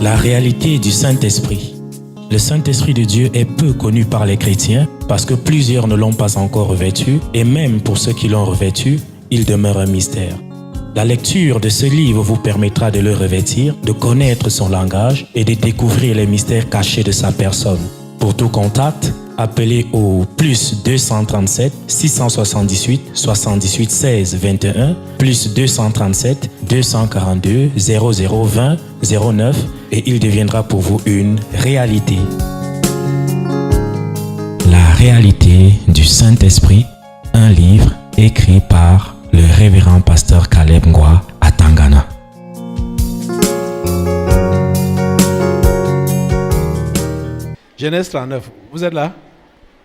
La réalité du Saint-Esprit. Le Saint-Esprit de Dieu est peu connu par les chrétiens parce que plusieurs ne l'ont pas encore revêtu et même pour ceux qui l'ont revêtu, il demeure un mystère. La lecture de ce livre vous permettra de le revêtir, de connaître son langage et de découvrir les mystères cachés de sa personne. Pour tout contact, appelez au plus 237 678 78 16 21 plus 237 242 0020 09 et il deviendra pour vous une réalité. La réalité du Saint-Esprit, un livre écrit par le révérend pasteur Caleb Ngwa à Tangana. Genèse 39, vous êtes là?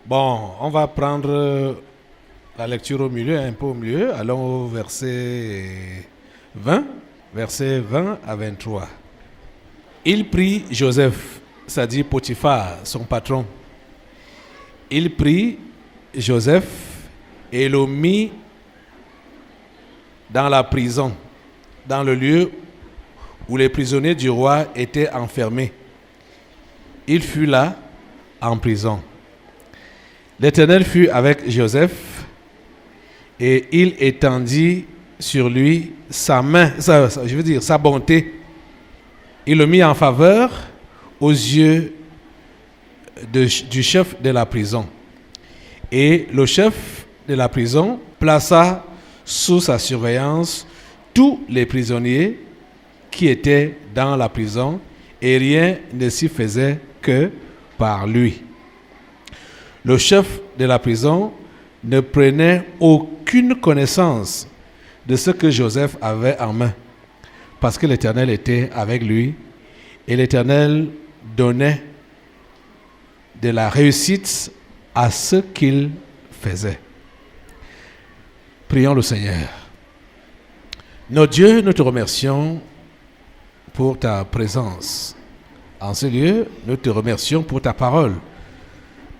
Bon, on va prendre la lecture au milieu, un peu au milieu. Allons au verset 20, verset 20 à 23. Il prit Joseph, c'est-à-dire Potiphar, son patron. Il prit Joseph et le mit dans la prison, dans le lieu où les prisonniers du roi étaient enfermés. Il fut là, en prison. L'Éternel fut avec Joseph et il étendit sur lui sa main, sa bonté. Il le mit en faveur aux yeux du chef de la prison. Et le chef de la prison plaça sous sa surveillance tous les prisonniers qui étaient dans la prison et rien ne s'y faisait que par lui. Le chef de la prison ne prenait aucune connaissance de ce que Joseph avait en main, parce que l'Éternel était avec lui et l'Éternel donnait de la réussite à ce qu'il faisait. Prions le Seigneur. Notre Dieu, nous te remercions pour ta présence. En ce lieu, nous te remercions pour ta parole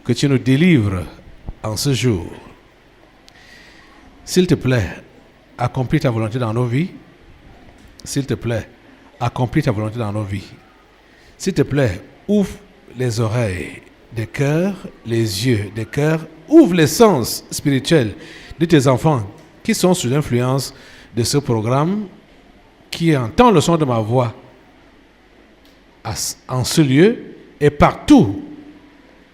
que tu nous délivres en ce jour. S'il te plaît, accomplis ta volonté dans nos vies. S'il te plaît, accomplis ta volonté dans nos vies. S'il te plaît, ouvre les oreilles des cœurs, les yeux des cœurs, ouvre les sens spirituels de tes enfants qui sont sous l'influence de ce programme, qui entend le son de ma voix en ce lieu et partout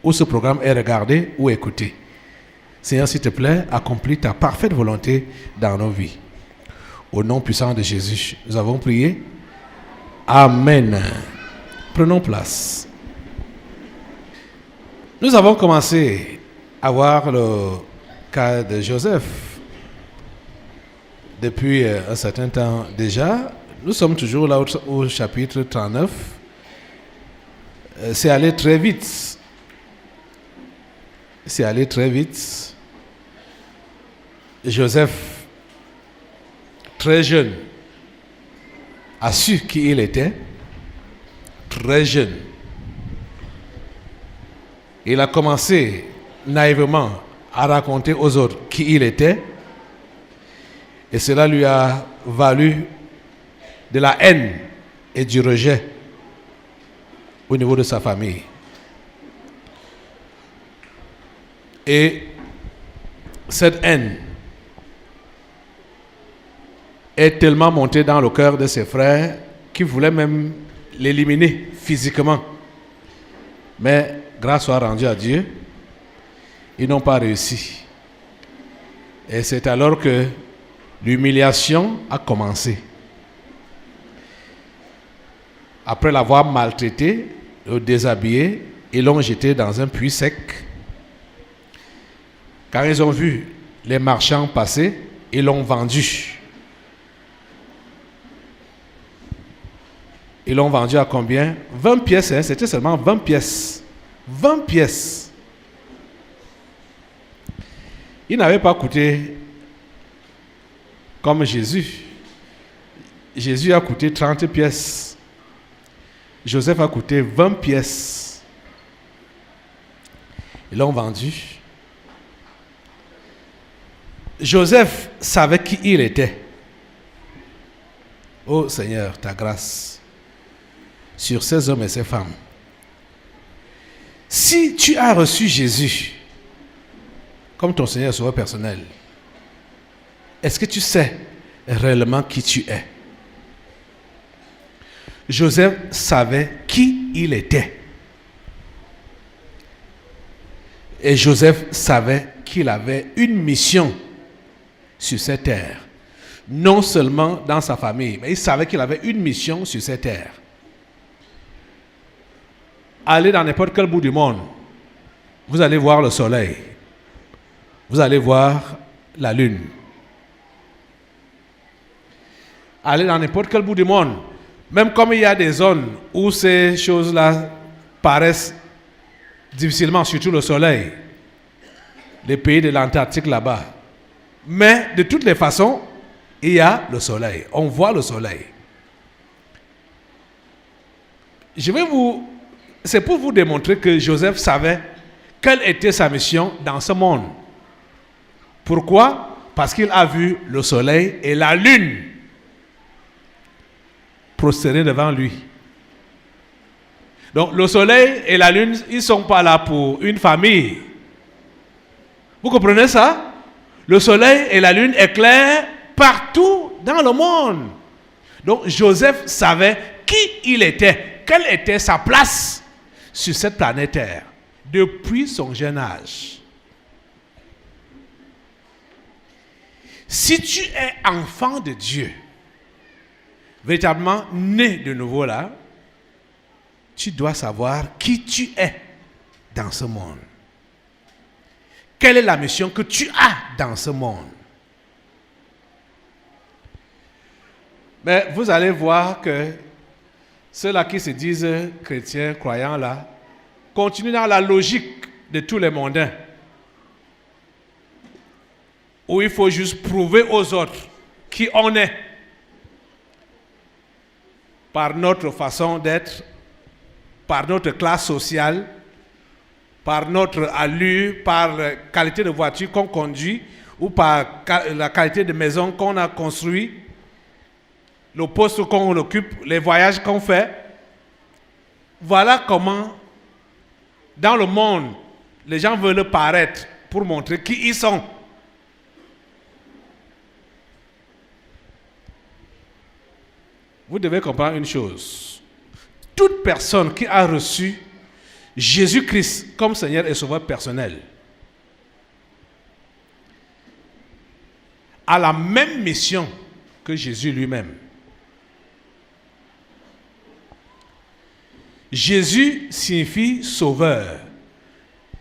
où ce programme est regardé ou écouté. Seigneur, s'il te plaît, accomplis ta parfaite volonté dans nos vies. Au nom puissant de Jésus, nous avons prié. Amen. Prenons place. Nous avons commencé à voir le cas de Joseph depuis un certain temps déjà. Nous sommes toujours là au chapitre 39. C'est allé très vite. C'est allé très vite. Joseph, très jeune, a su qui il était. Très jeune. Il a commencé naïvement à raconter aux autres qui il était. Et cela lui a valu de la haine et du rejet au niveau de sa famille. Et cette haine est tellement montée dans le cœur de ses frères qu'ils voulaient même l'éliminer physiquement. Mais grâce soit rendue à Dieu, ils n'ont pas réussi. Et c'est alors que l'humiliation a commencé. Après l'avoir maltraité, le déshabillé, ils l'ont jeté dans un puits sec. Quand ils ont vu les marchands passer, ils l'ont vendu. Ils l'ont vendu à combien? 20 pièces, hein? C'était seulement 20 pièces. 20 pièces. Il n'avait pas coûté comme Jésus. Jésus a coûté 30 pièces. Joseph a coûté 20 pièces. Ils l'ont vendu. Joseph savait qui il était. Oh Seigneur, ta grâce. sur ces hommes et ces femmes. Si tu as reçu Jésus comme ton Seigneur et Sauveur personnel, est-ce que tu sais réellement qui tu es? Joseph savait qui il était. Et Joseph savait qu'il avait une mission sur cette terre. Non seulement dans sa famille, mais il savait qu'il avait une mission sur cette terre. Allez dans n'importe quel bout du monde, vous allez voir le soleil. Vous allez voir la lune. Allez dans n'importe quel bout du monde, même comme il y a des zones où ces choses-là paraissent difficilement, surtout le soleil, les pays de l'Antarctique là-bas. Mais de toutes les façons, il y a le soleil. On voit le soleil. C'est pour vous démontrer que Joseph savait quelle était sa mission dans ce monde. Pourquoi? Parce qu'il a vu le soleil et la lune prosterner devant lui. Donc le soleil et la lune, ils ne sont pas là pour une famille. Vous comprenez ça? Le soleil et la lune éclairent partout dans le monde. Donc Joseph savait qui il était, quelle était sa place sur cette planète Terre depuis son jeune âge. Si tu es enfant de Dieu, véritablement né de nouveau là, tu dois savoir qui tu es dans ce monde. Quelle est la mission que tu as dans ce monde? Mais vous allez voir que ceux-là qui se disent chrétiens, croyants là, continuent dans la logique de tous les mondains, où il faut juste prouver aux autres qui on est par notre façon d'être, par notre classe sociale, par notre allure, par la qualité de voiture qu'on conduit ou par la qualité de maison qu'on a construit, le poste qu'on occupe, les voyages qu'on fait. Voilà comment, dans le monde, les gens veulent paraître pour montrer qui ils sont. Vous devez comprendre une chose. Toute personne qui a reçu Jésus-Christ comme Seigneur et Sauveur personnel a la même mission que Jésus lui-même. Jésus signifie sauveur.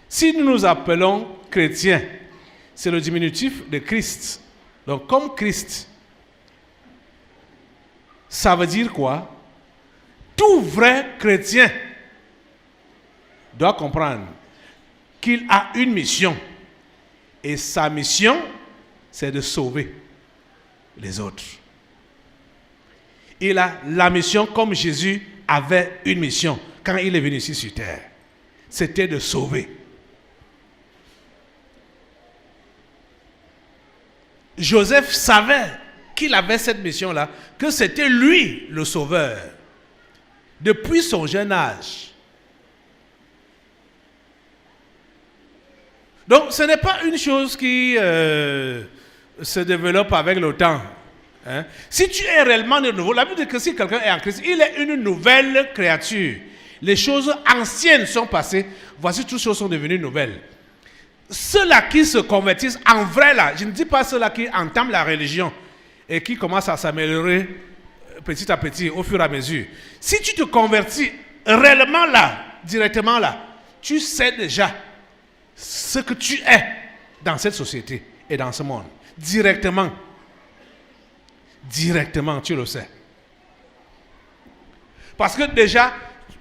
Si nous nous appelons chrétiens, c'est le diminutif de Christ. Donc comme Christ, ça veut dire quoi? Tout vrai chrétien doit comprendre qu'il a une mission. Et sa mission, c'est de sauver les autres. Il a la mission comme Jésus avait une mission quand il est venu ici sur terre. C'était de sauver. Joseph savait qu'il avait cette mission-là, que c'était lui le sauveur, depuis son jeune âge. Donc ce n'est pas une chose qui se développe avec le temps. Hein? Si tu es réellement de nouveau, la Bible dit que si quelqu'un est en Christ, il est une nouvelle créature. Les choses anciennes sont passées, voici toutes choses sont devenues nouvelles. Ceux-là qui se convertissent en vrai là, je ne dis pas ceux-là qui entament la religion et qui commencent à s'améliorer petit à petit, au fur et à mesure. Si tu te convertis réellement là, directement là, tu sais déjà ce que tu es dans cette société et dans ce monde. Directement. Directement, tu le sais. Parce que déjà,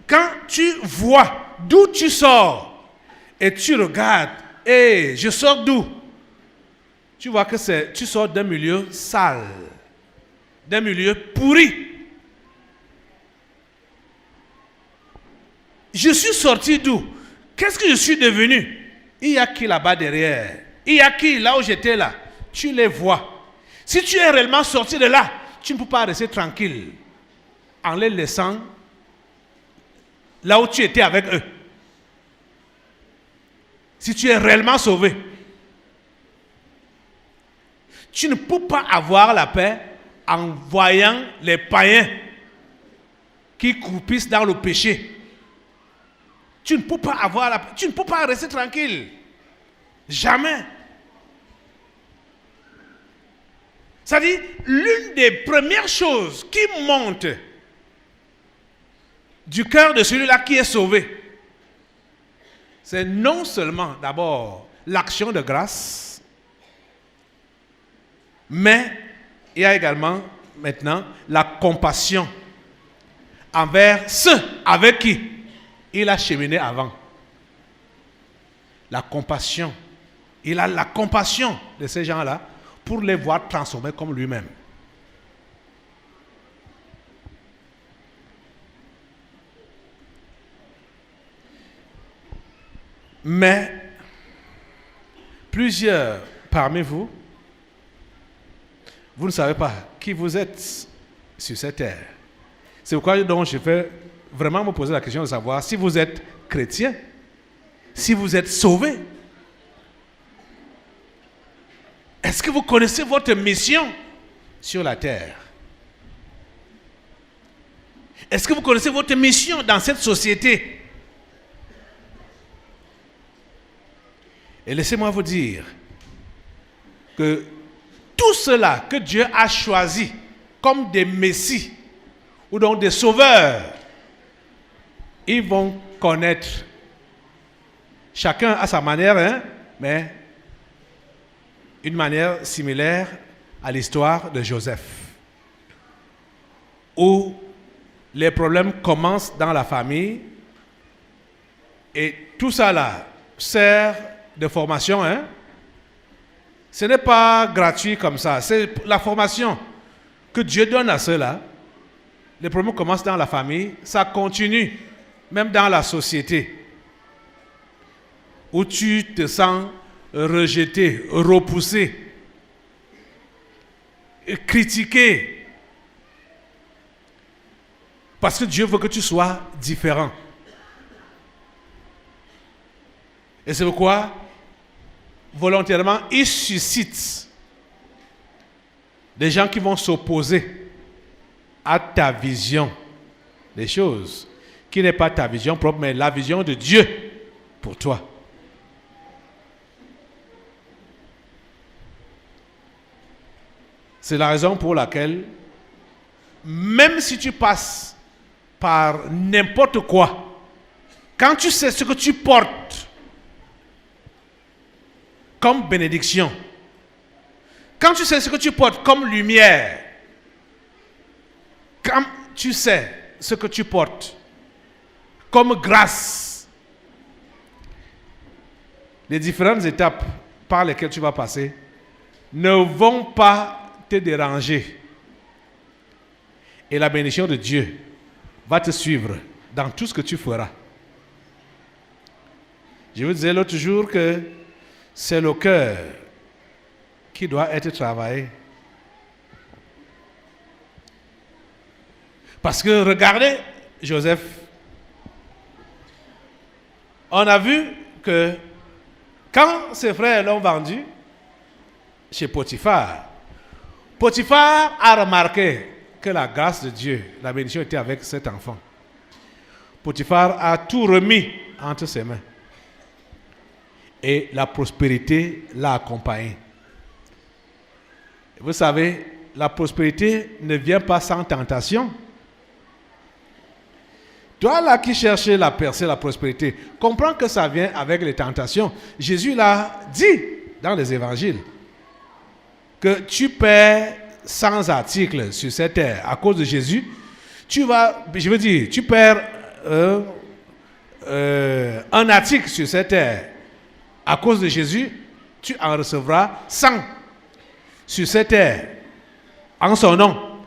quand tu vois d'où tu sors et tu regardes, et je sors d'où? Tu vois que tu sors d'un milieu sale, d'un milieu pourri. Je suis sorti d'où? Qu'est-ce que je suis devenu? Il y a qui là-bas derrière? Il y a qui là où j'étais là? Tu les vois. Si tu es réellement sorti de là, tu ne peux pas rester tranquille en les laissant là où tu étais avec eux. Si tu es réellement sauvé, tu ne peux pas avoir la paix en voyant les païens qui croupissent dans le péché. Tu ne peux pas avoir la paix. Tu ne peux pas rester tranquille. Jamais. C'est-à-dire, l'une des premières choses qui monte du cœur de celui-là qui est sauvé, c'est non seulement d'abord l'action de grâce, mais il y a également maintenant la compassion envers ceux avec qui il a cheminé avant. La compassion. Il a la compassion de ces gens-là pour les voir transformés comme lui-même. Mais plusieurs parmi vous, vous ne savez pas qui vous êtes sur cette terre. C'est pourquoi donc je vais vraiment me poser la question de savoir si vous êtes chrétien, si vous êtes sauvé. Est-ce que vous connaissez votre mission sur la terre? Est-ce que vous connaissez votre mission dans cette société? Et laissez-moi vous dire que tout cela que Dieu a choisi comme des messies ou donc des sauveurs, ils vont connaître, chacun à sa manière, mais une manière similaire à l'histoire de Joseph, où les problèmes commencent dans la famille et tout ça là sert de formation. Ce n'est pas gratuit comme ça, c'est la formation que Dieu donne à ceux-là. Les problèmes commencent dans la famille, ça continue même dans la société, où tu te sens rejeté, repoussé, critiqué, parce que Dieu veut que tu sois différent. Et c'est pourquoi, volontairement, il suscite des gens qui vont s'opposer à ta vision des choses, qui n'est pas ta vision propre, mais la vision de Dieu pour toi. C'est la raison pour laquelle, même si tu passes par n'importe quoi, quand tu sais ce que tu portes comme bénédiction, quand tu sais ce que tu portes comme lumière, quand tu sais ce que tu portes comme grâce, les différentes étapes par lesquelles tu vas passer ne vont pas te déranger. Et la bénédiction de Dieu va te suivre dans tout ce que tu feras. Je vous disais l'autre jour que c'est le cœur qui doit être travaillé. Parce que regardez Joseph. On a vu que quand ses frères l'ont vendu chez Potiphar, Potiphar a remarqué que la grâce de Dieu, la bénédiction était avec cet enfant. Potiphar a tout remis entre ses mains. Et la prospérité l'a accompagné. Vous savez, la prospérité ne vient pas sans tentation. Toi là qui cherchais la percée, la prospérité, comprends que ça vient avec les tentations. Jésus l'a dit dans les évangiles que tu perds 100 articles sur cette terre à cause de Jésus. Tu perds un article sur cette terre à cause de Jésus, tu en recevras 100 sur cette terre en son nom.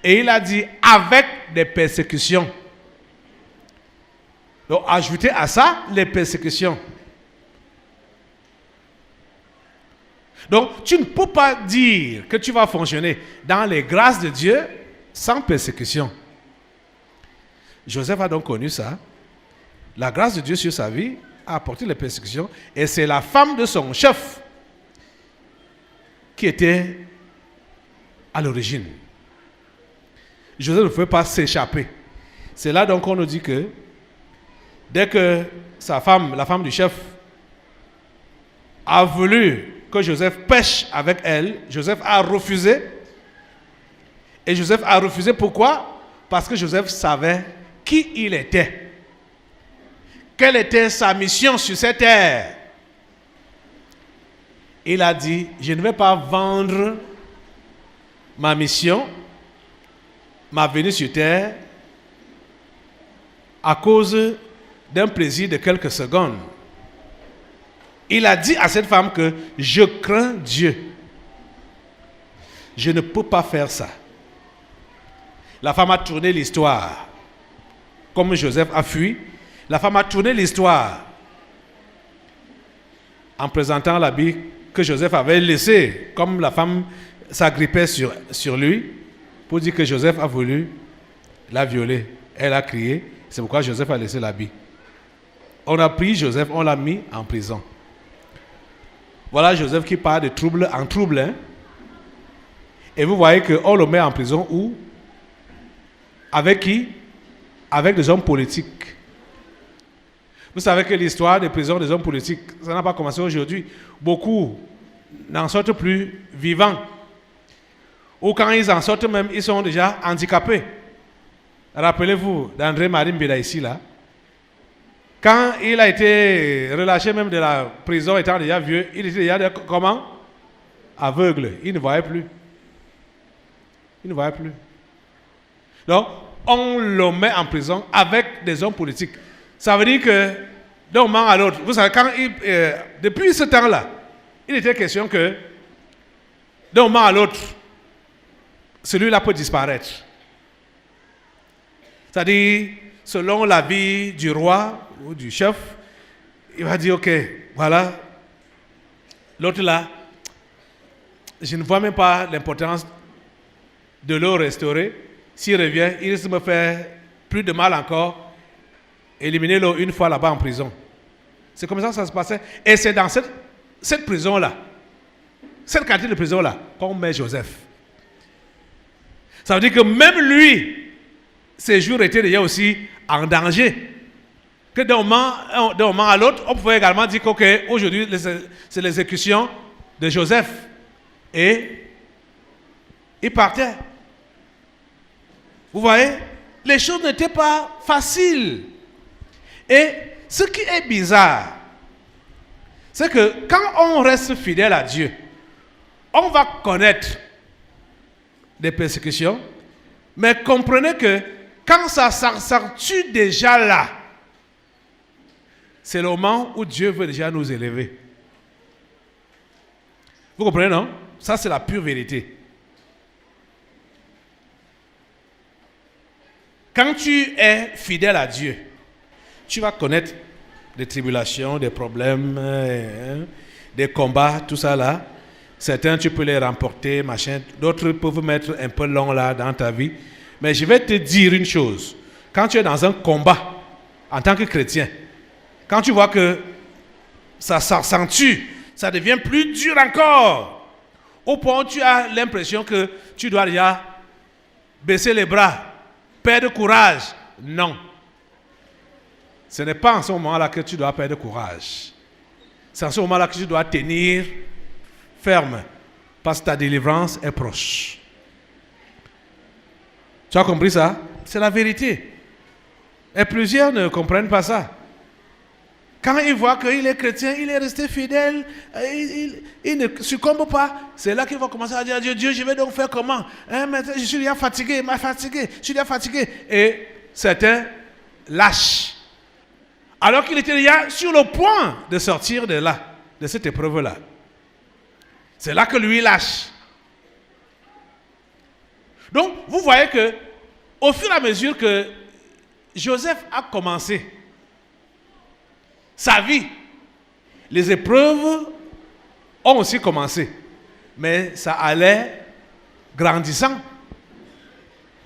Et il a dit avec des persécutions. Donc ajoutez à ça les persécutions. Donc tu ne peux pas dire que tu vas fonctionner dans les grâces de Dieu sans persécution. Joseph a donc connu ça. la grâce de Dieu sur sa vie a apporté les persécutions. Et c'est la femme de son chef qui était à l'origine. Joseph ne pouvait pas s'échapper. C'est là donc qu'on nous dit que dès que sa femme, la femme du chef, a voulu que Joseph pêche avec elle, Joseph a refusé. Et Joseph a refusé pourquoi? Parce que Joseph savait qui il était. Quelle était sa mission sur cette terre? Il a dit, je ne vais pas vendre ma mission, ma venue sur terre, à cause d'un plaisir de quelques secondes. Il a dit à cette femme que je crains Dieu. Je ne peux pas faire ça. La femme a tourné l'histoire. Comme Joseph a fui, la femme a tourné l'histoire en présentant l'habit que Joseph avait laissé, comme la femme s'agrippait sur lui, pour dire que Joseph a voulu la violer. Elle a crié, c'est pourquoi Joseph a laissé l'habit. On a pris Joseph, on l'a mis en prison. Voilà Joseph qui part de trouble en trouble. Hein? Et vous voyez qu'on le met en prison où? Avec qui? Avec des hommes politiques. Vous savez que l'histoire des prisons des hommes politiques, ça n'a pas commencé aujourd'hui. Beaucoup n'en sortent plus vivants. Ou quand ils en sortent même, ils sont déjà handicapés. Rappelez-vous d'André-Marie Mbeda ici, là. Quand il a été relâché même de la prison étant déjà vieux, il était déjà comment? Aveugle. Il ne voyait plus. Il ne voyait plus. Donc, on le met en prison avec des hommes politiques. Ça veut dire que d'un moment à l'autre, vous savez, depuis ce temps-là, il était question que d'un moment à l'autre, celui-là peut disparaître. C'est-à-dire, selon l'avis du roi ou du chef, il va dire, ok, voilà, l'autre là, je ne vois même pas l'importance de le restaurer. S'il revient, il risque de me faire plus de mal encore. Éliminer-le une fois là-bas en prison. C'est comme ça que ça se passait. Et c'est dans cette prison-là, cette quantité de prison-là, qu'on met Joseph. Ça veut dire que même lui, ses jours étaient déjà aussi en danger. Que d'un moment à l'autre, on pouvait également dire qu'aujourd'hui, c'est l'exécution de Joseph. Et il partait. Vous voyez, les choses n'étaient pas faciles. Et ce qui est bizarre, c'est que quand on reste fidèle à Dieu, on va connaître des persécutions, mais comprenez que quand ça s'accentue déjà là, c'est le moment où Dieu veut déjà nous élever. Vous comprenez, non? Ça, c'est la pure vérité. Quand tu es fidèle à Dieu, tu vas connaître des tribulations, des problèmes, des combats, tout ça là. Certains, tu peux les remporter, machin. D'autres peuvent mettre un peu long là dans ta vie. Mais je vais te dire une chose. Quand tu es dans un combat, en tant que chrétien, quand tu vois que ça s'accentue, ça devient plus dur encore, au point où tu as l'impression que tu dois déjà baisser les bras, perdre courage. Non. Ce n'est pas en ce moment-là que tu dois perdre courage. C'est en ce moment-là que tu dois tenir ferme, parce que ta délivrance est proche. Tu as compris ça? C'est la vérité. Et plusieurs ne comprennent pas ça. Quand ils voient qu'il est chrétien, il est resté fidèle, il ne succombe pas, c'est là qu'ils vont commencer à dire, Dieu, je vais donc faire comment? Je suis déjà fatigué, je suis déjà fatigué. Et certains lâchent. Alors qu'il était déjà sur le point de sortir de là, de cette épreuve-là. C'est là que lui lâche. Donc, vous voyez que, au fur et à mesure que Joseph a commencé sa vie, les épreuves ont aussi commencé. Mais ça allait grandissant.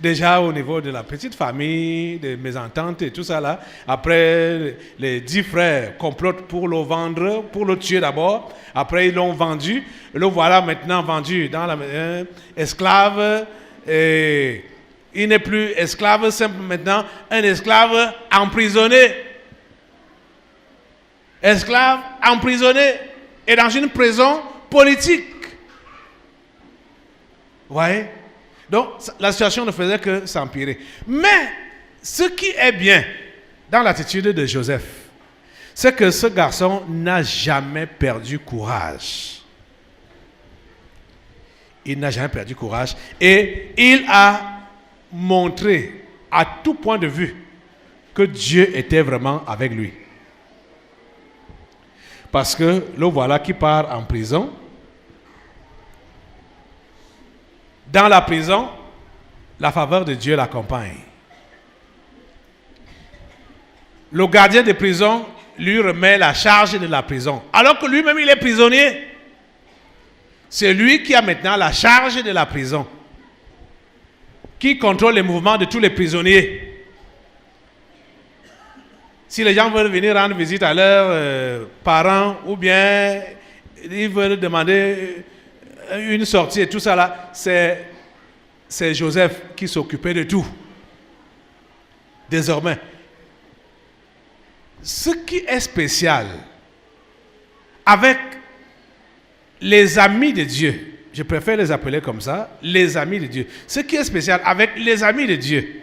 Déjà au niveau de la petite famille, des mésententes et tout ça là. Après, les 10 frères complotent pour le vendre, pour le tuer d'abord. Après, ils l'ont vendu. Le voilà maintenant vendu dans la esclave. Et il n'est plus esclave simple maintenant, un esclave emprisonné. Esclave emprisonné et dans une prison politique. Vous voyez? Donc, la situation ne faisait que s'empirer. Mais, ce qui est bien dans l'attitude de Joseph, c'est que ce garçon n'a jamais perdu courage. Il n'a jamais perdu courage. Et il a montré à tout point de vue que Dieu était vraiment avec lui. Parce que le voilà qui part en prison. Dans la prison, la faveur de Dieu l'accompagne. Le gardien de prison lui remet la charge de la prison. Alors que lui-même, il est prisonnier. C'est lui qui a maintenant la charge de la prison. Qui contrôle les mouvements de tous les prisonniers. Si les gens veulent venir rendre visite à leurs parents, ou bien ils veulent demander une sortie et tout ça là, c'est Joseph qui s'occupait de tout. Désormais, ce qui est spécial avec les amis de Dieu, je préfère les appeler comme ça, les amis de Dieu. Ce qui est spécial avec les amis de Dieu,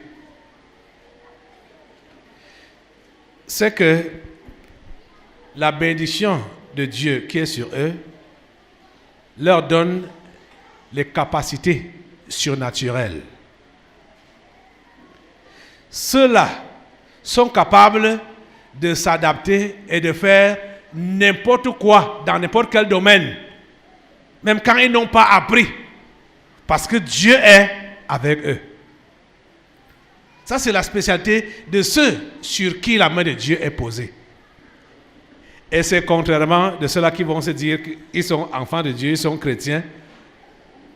c'est que la bénédiction de Dieu qui est sur eux leur donne les capacités surnaturelles. Ceux-là sont capables de s'adapter et de faire n'importe quoi dans n'importe quel domaine, même quand ils n'ont pas appris, parce que Dieu est avec eux. Ça, c'est la spécialité de ceux sur qui la main de Dieu est posée. Et c'est contrairement de ceux-là qui vont se dire qu'ils sont enfants de Dieu, ils sont chrétiens.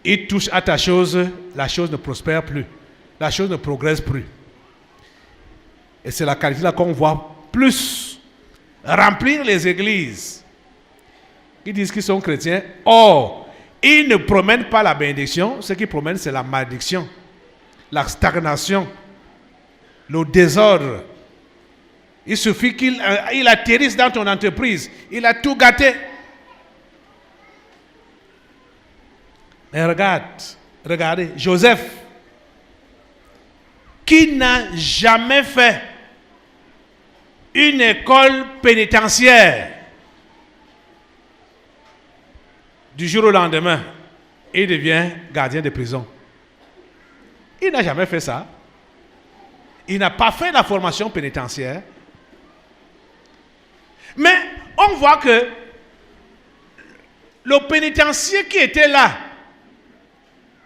Ils touchent à ta chose, la chose ne prospère plus. La chose ne progresse plus. Et c'est la qualité-là qu'on voit plus remplir les églises. Ils disent qu'ils sont chrétiens. Or, ils ne promènent pas la bénédiction. Ce qu'ils promènent, c'est la malédiction, la stagnation, le désordre. Il suffit qu'il atterrisse dans ton entreprise. Il a tout gâté. Mais regardez, Joseph, qui n'a jamais fait une école pénitentiaire, du jour au lendemain, il devient gardien de prison. Il n'a jamais fait ça. Il n'a pas fait la formation pénitentiaire. Mais on voit que le pénitencier qui était là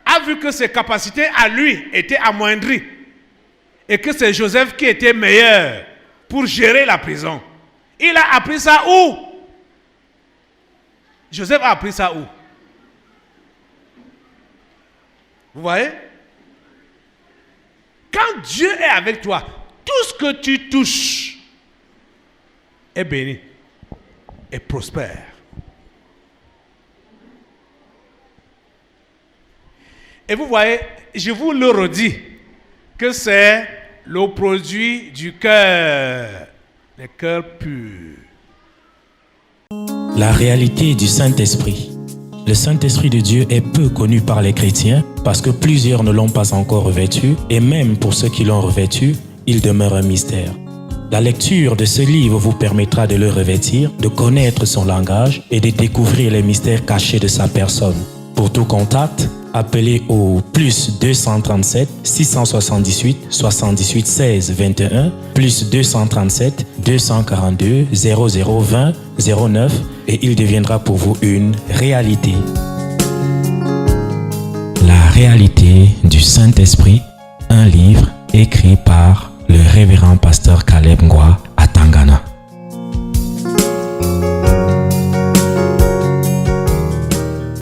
a vu que ses capacités à lui étaient amoindries et que c'est Joseph qui était meilleur pour gérer la prison. Il a appris ça où? Joseph a appris ça où? Vous voyez? Quand Dieu est avec toi, tout ce que tu touches est béni et prospère. Et vous voyez, je vous le redis, que c'est le produit du cœur, le cœur pur. La réalité du Saint-Esprit. Le Saint-Esprit de Dieu est peu connu par les chrétiens parce que plusieurs ne l'ont pas encore revêtu et même pour ceux qui l'ont revêtu, il demeure un mystère. La lecture de ce livre vous permettra de le revêtir, de connaître son langage et de découvrir les mystères cachés de sa personne. Pour tout contact, appelez au plus 237 678 78 16 21 plus 237 242 0020 09 et il deviendra pour vous une réalité. La réalité du Saint-Esprit, un livre écrit par le révérend pasteur Caleb Ngwa à Tangana.